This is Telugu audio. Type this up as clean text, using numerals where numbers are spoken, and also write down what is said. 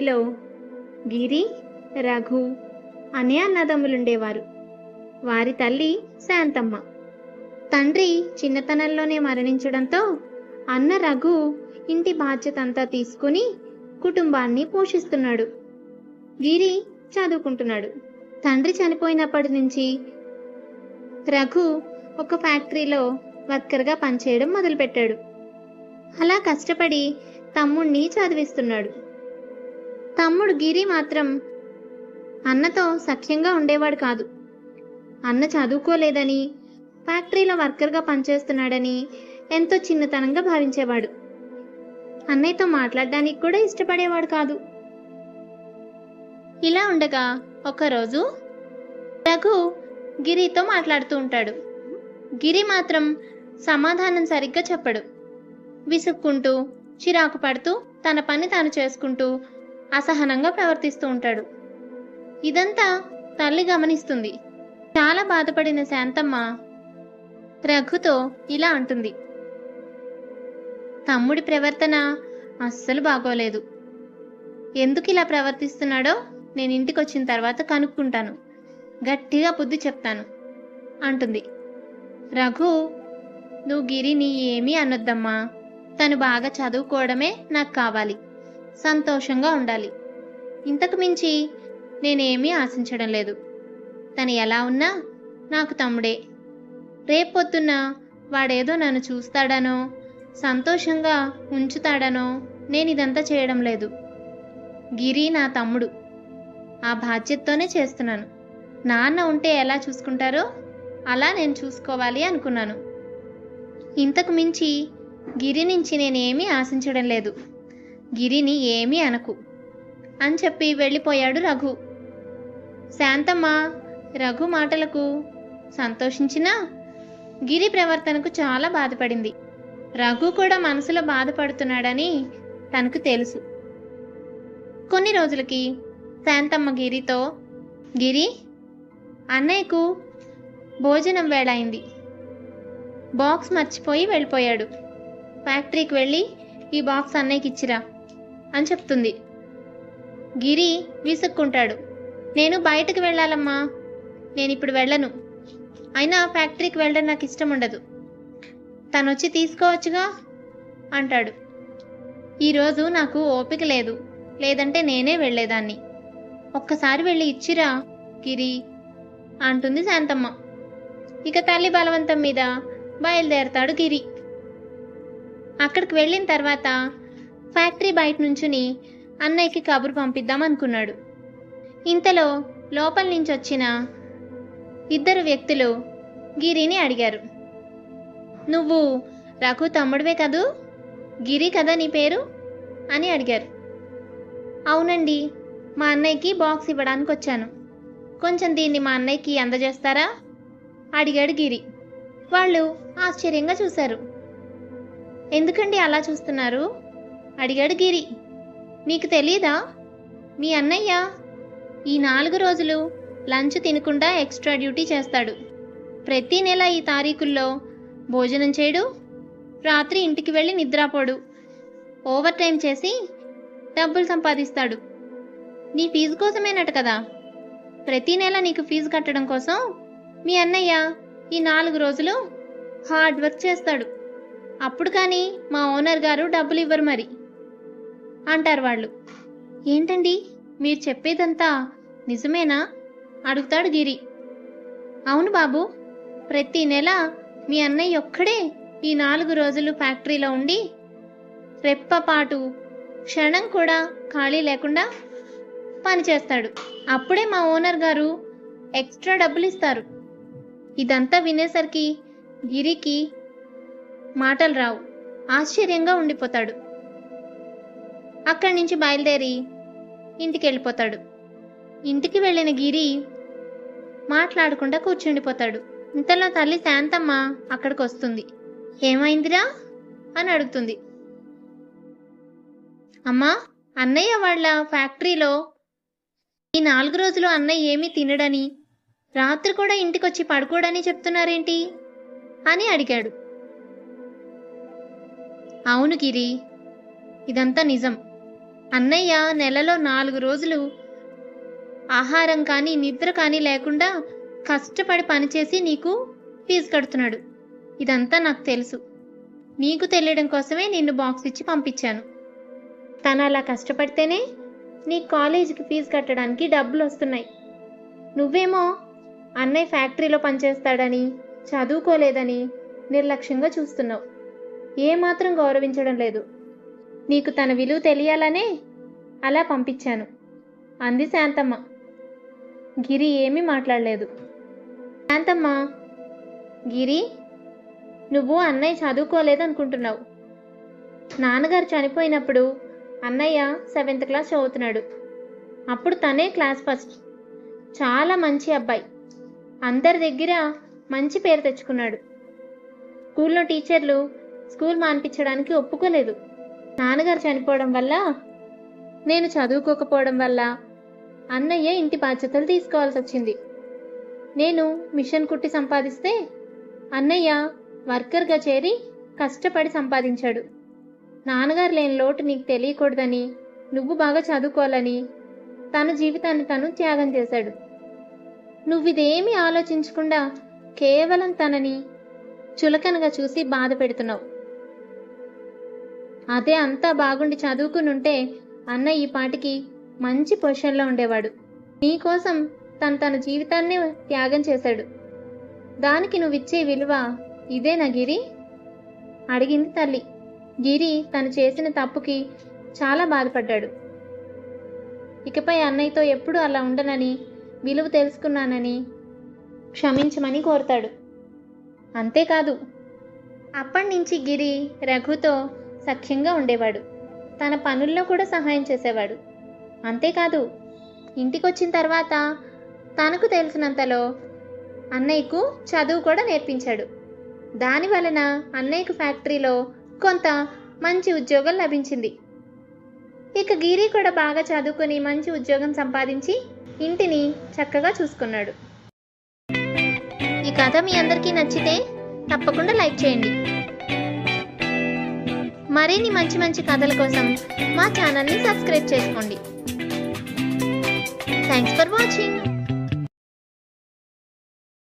ఫ్యాక్టరీలో గిరి, రఘు అనే అన్నదమ్ములుండేవారు. వారి తల్లి శాంతమ్మ. తండ్రి చిన్నతనంలోనే మరణించడంతో అన్న రఘు ఇంటి బాధ్యత అంతా తీసుకుని కుటుంబాన్ని పోషిస్తున్నాడు. గిరి చదువుకుంటున్నాడు. తండ్రి చనిపోయినప్పటి నుంచి రఘు ఒక ఫ్యాక్టరీలో వర్కర్గా పనిచేయడం మొదలుపెట్టాడు. అలా కష్టపడి తమ్ముణ్ణి చదివిస్తున్నాడు. తమ్ముడు గిరి మాత్రం అన్నతో సఖ్యంగా ఉండేవాడు కాదు. అన్న చదువుకోలేదని, ఫ్యాక్టరీలో వర్కర్గా పనిచేస్తున్నాడని ఎంతో చిన్నతనంగా భావించేవాడు. అన్నయ్యతో మాట్లాడడానికి కూడా ఇష్టపడేవాడు కాదు. ఇలా ఉండగా ఒకరోజు రఘు గిరితో మాట్లాడుతూ ఉంటాడు. గిరి మాత్రం సమాధానం సరిగ్గా చెప్పడు. విసుక్కుంటూ, చిరాకు పడుతూ తన పని తాను చేసుకుంటూ అసహనంగా ప్రవర్తిస్తూ ఉంటాడు. ఇదంతా తల్లి గమనిస్తుంది. చాలా బాధపడిన శాంతమ్మ రఘుతో ఇలా అంటుంది: తమ్ముడి ప్రవర్తన అస్సలు బాగోలేదు. ఎందుకు ఇలా ప్రవర్తిస్తున్నాడో నేను ఇంటికి వచ్చిన తర్వాత కనుక్కుంటాను, గట్టిగా బుద్ధి చెప్తాను అంటుంది. రఘు, నువ్వు గిరిని ఏమీ అనొద్దమ్మా. తను బాగా చదువుకోవడమే నాకు కావాలి. సంతోషంగా ఉండాలి. ఇంతకు మించి నేనేమీ ఆశించడం లేదు. తను ఎలా ఉన్నా నాకు తమ్ముడే. రేపొద్దున్న వాడేదో నన్ను చూస్తాడనో, సంతోషంగా ఉంచుతాడనో నేను ఇదంతా చేయడం లేదు. గిరి నా తమ్ముడు. ఆ బాధ్యతతోనే చేస్తున్నాను. నాన్న ఉంటే ఎలా చూసుకుంటారో అలా నేను చూసుకోవాలి అనుకున్నాను. ఇంతకు మించి గిరి నుంచి నేనేమీ ఆశించడం లేదు. గిరిని ఏమీ అనకు అని చెప్పి వెళ్ళిపోయాడు రఘు. శాంతమ్మ రఘు మాటలకు సంతోషించినా గిరి ప్రవర్తనకు చాలా బాధపడింది. రఘు కూడా మనసులో బాధపడుతున్నాడని తనకు తెలుసు. కొన్ని రోజులకి శాంతమ్మ గిరితో, గిరి, అన్నయ్యకు భోజనం వేళ అయింది. బాక్స్ మర్చిపోయి వెళ్ళిపోయాడు. ఫ్యాక్టరీకి వెళ్ళి ఈ బాక్స్ అన్నయ్యకి ఇచ్చిరా అని చెప్తుంది. గిరి విసుక్కుంటాడు. నేను బయటకు వెళ్ళాలమ్మా, నేను ఇప్పుడు వెళ్ళను. అయినా ఫ్యాక్టరీకి వెళ్ళడం నాకు ఇష్టం ఉండదు. తనొచ్చి తీసుకోవచ్చుగా అంటాడు. ఈరోజు నాకు ఓపిక లేదు, లేదంటే నేనే వెళ్ళేదాన్ని. ఒక్కసారి వెళ్ళి ఇచ్చిరా గిరి అంటుంది శాంతమ్మ. ఇక తల్లి బలవంతం మీద బయలుదేరతాడు గిరి. అక్కడికి వెళ్ళిన తర్వాత ఫ్యాక్టరీ బయట నుంచుని అన్నయ్యకి కబురు పంపిద్దాం అనుకున్నాడు. ఇంతలో లోపల నుంచి వచ్చిన ఇద్దరు వ్యక్తులు గిరిని అడిగారు. నువ్వు రఘు తమ్ముడివే కదూ? గిరి కదా నీ పేరు అని అడిగారు. అవునండి, మా అన్నయ్యకి బాక్స్ ఇవ్వడానికి వచ్చాను. కొంచెం దీన్ని మా అన్నయ్యకి అందజేస్తారా అడిగాడు గిరి. వాళ్ళు ఆశ్చర్యంగా చూశారు. ఎందుకండి అలా చూస్తున్నారు అడిగాడు గిరి. మీకు తెలీదా? మీ అన్నయ్య ఈ 4 రోజులు లంచ్ తినకుండా ఎక్స్ట్రా డ్యూటీ చేస్తాడు. ప్రతి నెల ఈ తారీఖుల్లో భోజనం చేయడు, రాత్రి ఇంటికి వెళ్ళి నిద్రపోడు, ఓవర్ టైం చేసి డబ్బులు సంపాదిస్తాడు. నీ ఫీజు కోసమేనట కదా. ప్రతి నెల నీకు ఫీజు కట్టడం కోసం మీ అన్నయ్య ఈ 4 రోజులు హార్డ్ వర్క్ చేస్తాడు. అప్పుడు కానీ మా ఓనర్ గారు డబ్బులు ఇవ్వరు మరి అంటారు వాళ్ళు. ఏంటండి మీరు చెప్పేదంతా నిజమేనా అడుగుతాడు గిరి. అవును బాబు, ప్రతి నెల మీ అన్నయ్య ఒక్కడే ఈ 4 రోజులు ఫ్యాక్టరీలో ఉండి రెప్పపాటు క్షణం కూడా ఖాళీ లేకుండా పనిచేస్తాడు. అప్పుడే మా ఓనర్ గారు ఎక్స్ట్రా డబ్బులు ఇస్తారు. ఇదంతా వినేసరికి గిరికి మాటలు రావు, ఆశ్చర్యంగా ఉండిపోతాడు. అక్కడి నుంచి బయలుదేరి ఇంటికి వెళ్ళిపోతాడు. ఇంటికి వెళ్ళిన గిరి మాట్లాడకుండా కూర్చుండిపోతాడు. ఇంతలో తల్లి శాంతమ్మ అక్కడికి వస్తుంది. ఏమైందిరా అని అడుగుతుంది. అమ్మా, అన్నయ్య వాళ్ళ ఫ్యాక్టరీలో ఈ 4 రోజులు అన్నయ్య ఏమీ తినడని, రాత్రి కూడా ఇంటికొచ్చి పడుకోడని చెప్తున్నారేంటి అని అడిగాడు. అవును గిరి, ఇదంతా నిజం. అన్నయ్య నెలలో 4 రోజులు ఆహారం కానీ నిద్ర కానీ లేకుండా కష్టపడి పనిచేసి నీకు ఫీజు కడుతున్నాడు. ఇదంతా నాకు తెలుసు. నీకు తెలియడం కోసమే నిన్ను బాక్స్ ఇచ్చి పంపించాను. తను అలా కష్టపడితేనే నీ కాలేజీకి ఫీజు కట్టడానికి డబ్బులు వస్తున్నాయి. నువ్వేమో అన్నయ్య ఫ్యాక్టరీలో పనిచేస్తాడని, చదువుకోలేదని నిర్లక్ష్యంగా చూస్తున్నావు. ఏమాత్రం గౌరవించడం లేదు. నీకు తన విలువ తెలియాలనే అలా పంపించాను అంది శాంతమ్మ. గిరి ఏమీ మాట్లాడలేదు. శాంతమ్మ, గిరి, నువ్వు అన్నయ్య చదువుకోలేదనుకుంటున్నావు. నాన్నగారు చనిపోయినప్పుడు అన్నయ్య 7th క్లాస్ చదువుతున్నాడు. అప్పుడు తనే క్లాస్ ఫస్ట్. చాలా మంచి అబ్బాయి. అందరి దగ్గర మంచి పేరు తెచ్చుకున్నాడు. స్కూల్లో టీచర్లు స్కూల్ మాన్పించడానికి ఒప్పుకోలేదు. నాన్నగారు చనిపోవడం వల్ల, నేను చదువుకోకపోవడం వల్ల అన్నయ్య ఇంటి బాధ్యతలు తీసుకోవాల్సి వచ్చింది. నేను మిషన్ కుట్టి సంపాదిస్తే అన్నయ్య వర్కర్గా చేరి కష్టపడి సంపాదించాడు. నాన్నగారు లేని లోటు నీకు తెలియకూడదని, నువ్వు బాగా చదువుకోవాలని తన జీవితాన్ని తను త్యాగం చేశాడు. నువ్విదేమీ ఆలోచించకుండా కేవలం తనని చులకనగా చూసి బాధ పెడుతున్నావు. అదే అంతా బాగుండి చదువుకునుంటే అన్నయ్య ఈ పాటికి మంచి పొజిషన్లో ఉండేవాడు. నీకోసం తన జీవితాన్నే త్యాగం చేశాడు. దానికి నువ్విచ్చే విలువ ఇదేనా గిరి? అడిగింది తల్లి. గిరి తను చేసిన తప్పుకి చాలా బాధపడ్డాడు. ఇకపై అన్నయ్యతో ఎప్పుడూ అలా ఉండనని, విలువ తెలుసుకున్నానని క్షమించమని కోరుతాడు. అంతేకాదు, అప్పటి నుంచి గిరి రఘుతో సఖ్యంగా ఉండేవాడు. తన పనుల్లో కూడా సహాయం చేసేవాడు. అంతేకాదు, ఇంటికొచ్చిన తర్వాత తనకు తెలిసినంతలో అన్నయ్యకు చదువు కూడా నేర్పించాడు. దాని వలన అన్నయ్యకు ఫ్యాక్టరీలో కొంత మంచి ఉద్యోగం లభించింది. ఇక గిరి కూడా బాగా చదువుకొని మంచి ఉద్యోగం సంపాదించి ఇంటిని చక్కగా చూసుకున్నాడు. ఈ కథ మీ అందరికీ నచ్చితే తప్పకుండా లైక్ చేయండి. మరిన్ని మంచి మంచి కథల కోసం మా ఛానల్ని సబ్స్క్రైబ్ చేసుకోండి. Thanks for watching.